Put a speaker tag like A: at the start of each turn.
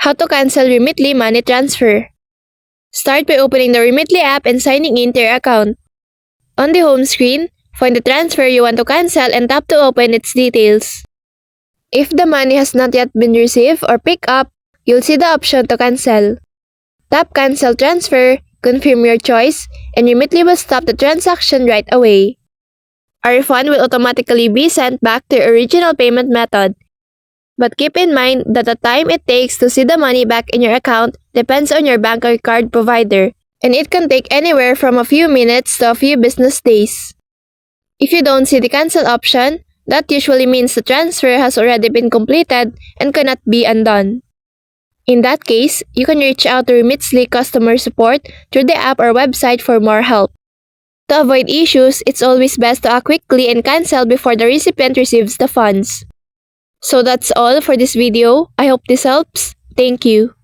A: How to cancel Remitly Money Transfer. Start by opening the Remitly app and signing in to your account. On the home screen, find the transfer you want to cancel and tap to open its details. If the money has not yet been received or picked up, you'll see the option to cancel. Tap Cancel Transfer, confirm your choice, and Remitly will stop the transaction right away. A refund will automatically be sent back to your original payment method. But keep in mind that the time it takes to see the money back in your account depends on your bank or card provider, and it can take anywhere from a few minutes to a few business days. If you don't see the cancel option, that usually means the transfer has already been completed and cannot be undone. In that case, you can reach out to Remitly customer support through the app or website for more help. To avoid issues, it's always best to act quickly and cancel before the recipient receives the funds. So that's all for this video. I hope this helps. Thank you.